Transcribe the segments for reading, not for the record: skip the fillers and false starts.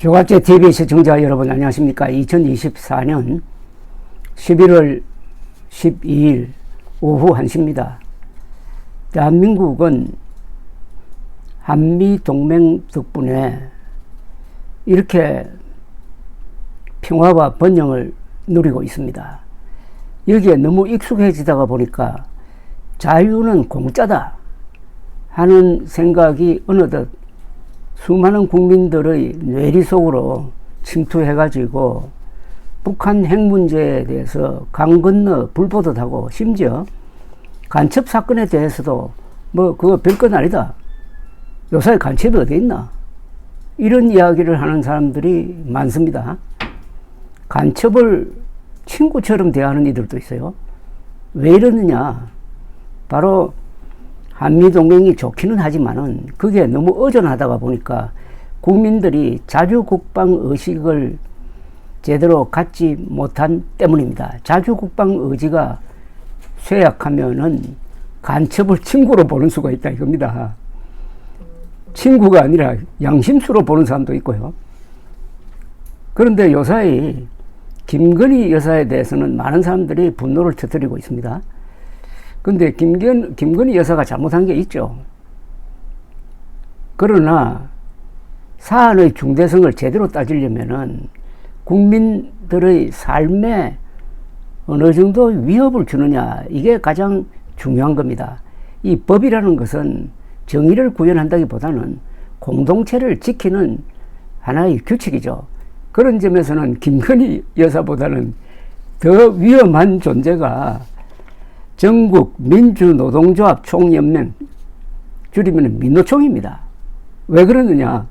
조갑제 TV 시청자 여러분 안녕하십니까. 2024년 11월 12일 오후 1시입니다. 대한민국은 한미동맹 덕분에 이렇게 평화와 번영을 누리고 있습니다. 여기에 너무 익숙해지다가 보니까 자유는 공짜다 하는 생각이 어느덧 수많은 국민들의 뇌리 속으로 침투해가지고 북한 핵 문제에 대해서 강 건너 불보듯하고 심지어 간첩 사건에 대해서도 뭐 그거 별건 아니다. 요사이 간첩이 어디 있나? 이런 이야기를 하는 사람들이 많습니다. 간첩을 친구처럼 대하는 이들도 있어요. 왜 이러느냐? 바로 한미동맹이 좋기는 하지만은 그게 너무 의존하다가 보니까 국민들이 자주국방 의식을 제대로 갖지 못한 때문입니다. 자주국방 의지가 쇠약하면은 간첩을 친구로 보는 수가 있다 이겁니다. 친구가 아니라 양심수로 보는 사람도 있고요. 그런데 요사이 김건희 여사에 대해서는 많은 사람들이 분노를 터뜨리고 있습니다. 근데 김건희 여사가 잘못한 게 있죠. 그러나 사안의 중대성을 제대로 따지려면은 국민들의 삶에 어느 정도 위협을 주느냐, 이게 가장 중요한 겁니다. 이 법이라는 것은 정의를 구현한다기보다는 공동체를 지키는 하나의 규칙이죠. 그런 점에서는 김건희 여사보다는 더 위험한 존재가 전국 민주노동조합 총연맹, 줄이면 민노총입니다. 왜 그러느냐?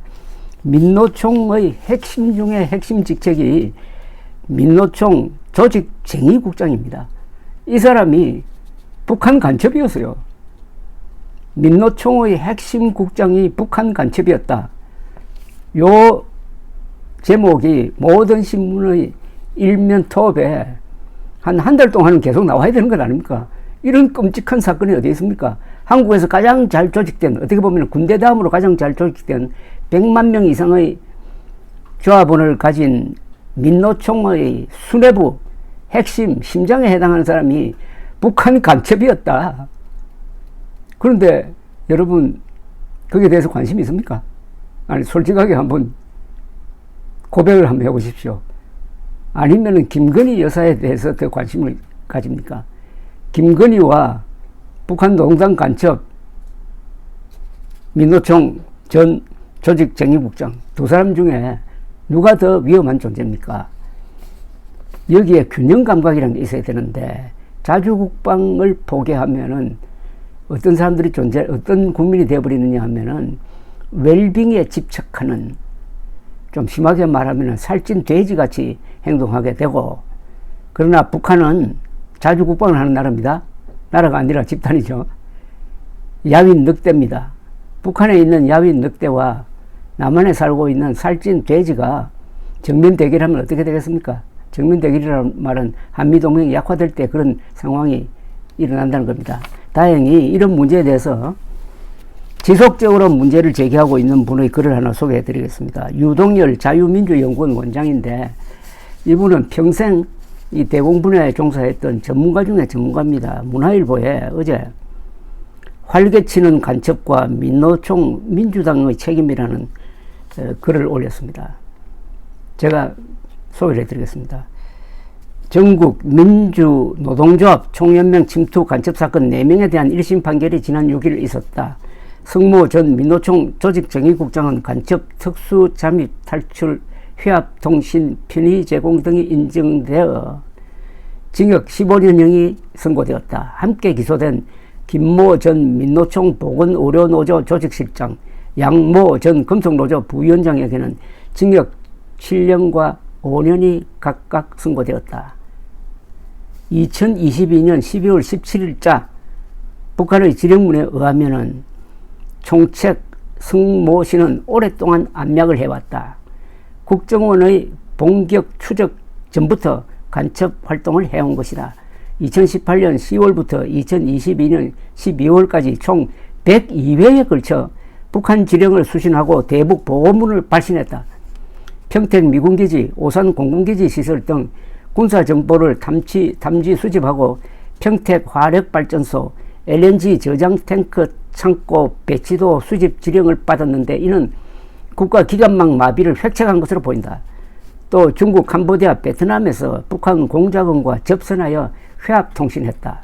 민노총의 핵심 중에 핵심 직책이 민노총 조직쟁의국장입니다. 이 사람이 북한 간첩이었어요. 민노총의 핵심 국장이 북한 간첩이었다. 요 제목이 모든 신문의 일면 톱에 한 달 동안은 계속 나와야 되는 것 아닙니까? 이런 끔찍한 사건이 어디 있습니까? 한국에서 가장 잘 조직된, 어떻게 보면 군대 다음으로 가장 잘 조직된 100만 명 이상의 조합원을 가진 민노총의 수뇌부 핵심 심장에 해당하는 사람이 북한 간첩이었다. 그런데 여러분 거기에 대해서 관심이 있습니까? 아니 솔직하게 한번 고백을 한번 해보십시오. 아니면은 김건희 여사에 대해서 더 관심을 가집니까? 김건희와 북한 노동당 간첩 민노총 전 조직쟁의국장 두 사람 중에 누가 더 위험한 존재입니까? 여기에 균형 감각이라는 게 있어야 되는데 자주국방을 포기하면은 어떤 사람들이 어떤 국민이 되어버리느냐 하면은 웰빙에 집착하는, 좀 심하게 말하면 살찐 돼지같이 행동하게 되고, 그러나 북한은 자주국방을 하는 나라입니다. 나라가 아니라 집단이죠. 야윈 늑대입니다. 북한에 있는 야윈 늑대와 남한에 살고 있는 살찐 돼지가 정면 대결하면 어떻게 되겠습니까? 정면 대결이라는 말은 한미동맹이 약화될 때 그런 상황이 일어난다는 겁니다. 다행히 이런 문제에 대해서 지속적으로 문제를 제기하고 있는 분의 글을 하나 소개해 드리겠습니다. 유동열 자유민주연구원 원장인데 이분은 평생 이 대공분야에 종사했던 전문가 중에 전문가입니다. 문화일보에 어제 활개치는 간첩과 민노총 민주당의 책임이라는 글을 올렸습니다. 제가 소개를 해드리겠습니다. 전국 민주노동조합 총연맹 침투 간첩사건 4명에 대한 1심 판결이 지난 6일 있었다. 성모 전 민노총 조직정의국장은 간첩 특수잠입 탈출 휴합통신 편의 제공 등이 인정되어 징역 15년형이 선고되었다. 함께 기소된 김모 전 민노총 보건의료노조 조직실장, 양모 전 금속노조 부위원장에게는 징역 7년과 5년이 각각 선고되었다. 2022년 12월 17일자 북한의 지령문에 의하면은 총책 성모 씨는 오랫동안 압력을 해왔다. 국정원의 본격 추적 전부터 간첩 활동을 해온 것이다. 2018년 10월부터 2022년 12월까지 총 102회에 걸쳐 북한 지령을 수신하고 대북 보고문을 발신했다. 평택 미군기지, 오산 공군기지 시설 등 군사정보를 탐지 수집하고 평택 화력발전소, LNG 저장 탱크 창고 배치도 수집 지령을 받았는데 이는 국가기관망 마비를 획책한 것으로 보인다. 또 중국, 캄보디아, 베트남에서 북한 공작원과 접선하여 회합통신했다.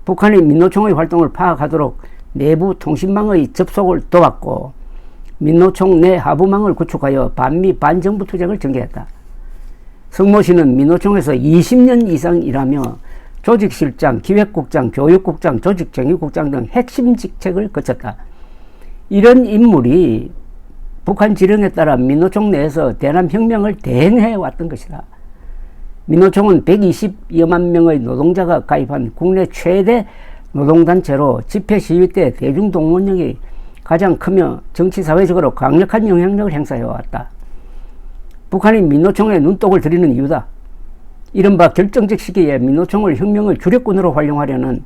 북한이 민노총의 활동을 파악하도록 내부 통신망의 접속을 도왔고 민노총 내 하부망을 구축하여 반미 반정부 투쟁을 전개했다. 성모씨는 민노총에서 20년 이상 일하며 조직실장, 기획국장, 교육국장, 조직정의국장 등 핵심 직책을 거쳤다. 이런 인물이 북한 지령에 따라 민노총 내에서 대남혁명을 대행해 왔던 것이다. 민노총은 120여만 명의 노동자가 가입한 국내 최대 노동단체로 집회 시위 때 대중동원력이 가장 크며 정치사회적으로 강력한 영향력을 행사해왔다. 북한이 민노총에 눈독을 들이는 이유다. 이른바 결정적 시기에 민노총을 혁명의 주력군으로 활용하려는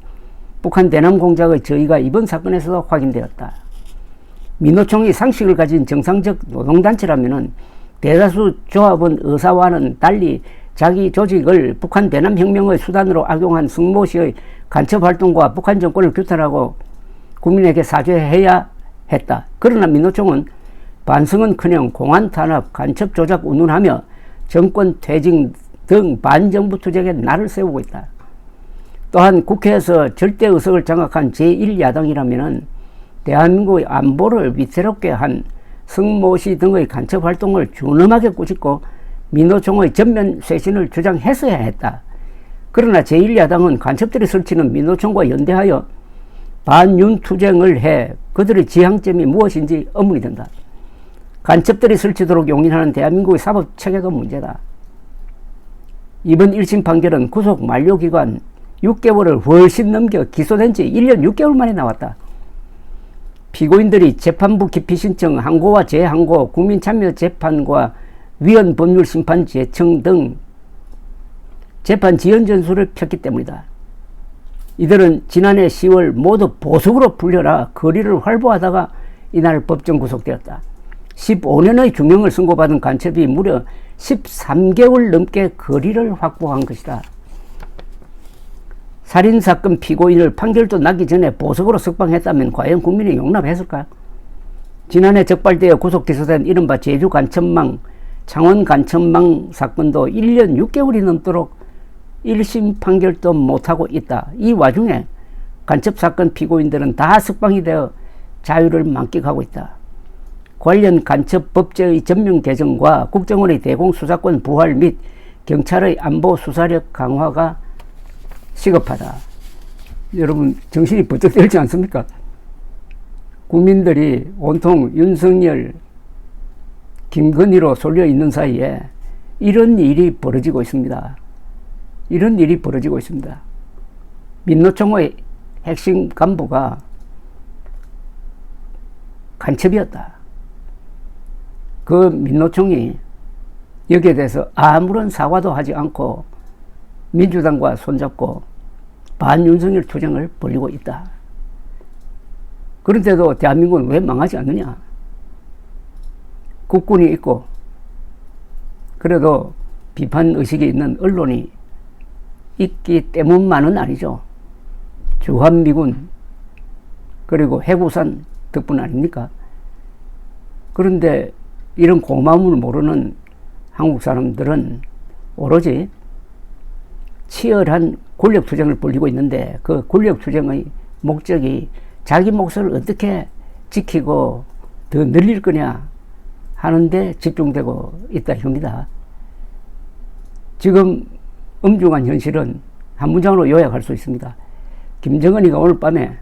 북한 대남 공작의 저의가 이번 사건에서도 확인되었다. 민노총이 상식을 가진 정상적 노동단체라면 대다수 조합원 의사와는 달리 자기 조직을 북한 대남혁명의 수단으로 악용한 성모씨의 간첩활동과 북한 정권을 규탄하고 국민에게 사죄해야 했다. 그러나 민노총은 반성은커녕 공안 탄압, 간첩 조작 운운하며 정권 퇴진 등 반정부 투쟁에 날을 세우고 있다. 또한 국회에서 절대 의석을 장악한 제1야당이라면 대한민국의 안보를 위태롭게 한 성모씨 등의 간첩 활동을 준엄하게 꾸짖고 민노총의 전면 쇄신을 주장했어야 했다. 그러나 제1야당은 간첩들이 설치는 민노총과 연대하여 반윤 투쟁을 해 그들의 지향점이 무엇인지 의문이 든다. 간첩들이 설치도록 용인하는 대한민국의 사법체계가 문제다. 이번 1심 판결은 구속 만료기간 6개월을 훨씬 넘겨 기소된 지 1년 6개월 만에 나왔다. 피고인들이 재판부 기피 신청, 항고와 재항고, 국민참여재판과 위헌법률심판 제청 등 재판 지연 전술을 폈기 때문이다. 이들은 지난해 10월 모두 보석으로 풀려라 거리를 활보하다가 이날 법정 구속되었다. 15년의 중형을 선고받은 간첩이 무려 13개월 넘게 거리를 확보한 것이다. 살인사건 피고인을 판결도 나기 전에 보석으로 석방했다면 과연 국민이 용납했을까? 지난해 적발되어 구속 기소된 이른바 제주 간첩망, 창원 간첩망 사건도 1년 6개월이 넘도록 1심 판결도 못하고 있다. 이 와중에 간첩사건 피고인들은 다 석방이 되어 자유를 만끽하고 있다. 관련 간첩법제의 전면 개정과 국정원의 대공수사권 부활 및 경찰의 안보 수사력 강화가 시급하다. 여러분 정신이 번쩍 들지 않습니까? 국민들이 온통 윤석열, 김건희로 쏠려 있는 사이에 이런 일이 벌어지고 있습니다. 이런 일이 벌어지고 있습니다. 민노총의 핵심 간부가 간첩이었다. 그 민노총이 여기에 대해서 아무런 사과도 하지 않고 민주당과 손잡고 반윤석열 투쟁을 벌이고 있다. 그런데도 대한민국은 왜 망하지 않느냐? 국군이 있고 그래도 비판의식이 있는 언론이 있기 때문만은 아니죠. 주한미군 그리고 해구산 덕분 아닙니까? 그런데 이런 고마움을 모르는 한국 사람들은 오로지 치열한 권력투쟁을 벌이고 있는데 그 권력투쟁의 목적이 자기 몫을 어떻게 지키고 더 늘릴 거냐 하는데 집중되고 있다 이겁니다. 지금 엄중한 현실은 한 문장으로 요약할 수 있습니다. 김정은이가 오늘 밤에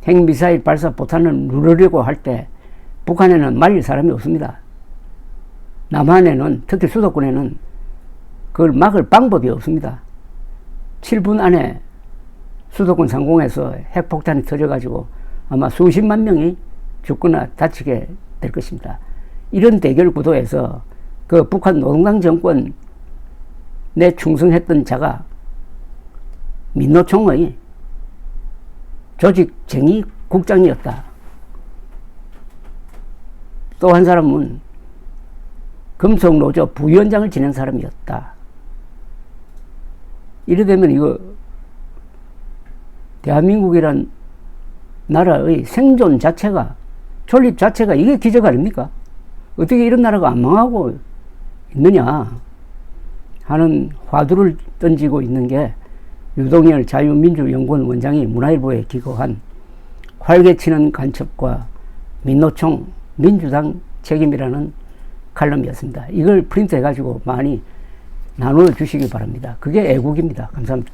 핵미사일 발사 포탄을 누르려고 할 때 북한에는 말릴 사람이 없습니다. 남한에는 특히 수도권에는 그걸 막을 방법이 없습니다. 7분 안에 수도권 상공에서 핵폭탄이 터져가지고 아마 수십만 명이 죽거나 다치게 될 것입니다. 이런 대결 구도에서 그 북한 노동당 정권 내 충성했던 자가 민노총의 조직쟁의 국장이었다. 또 한 사람은 금속노조 부위원장을 지낸 사람이었다. 이래 되면 이거 대한민국이란 나라의 생존 자체가, 존립 자체가 이게 기적 아닙니까? 어떻게 이런 나라가 안 망하고 있느냐 하는 화두를 던지고 있는 게 유동열 자유민주연구원 원장이 문화일보에 기고한 활개치는 간첩과 민노총 민주당 책임이라는 칼럼이었습니다. 이걸 프린트해가지고 많이 나눠주시기 바랍니다. 그게 애국입니다. 감사합니다.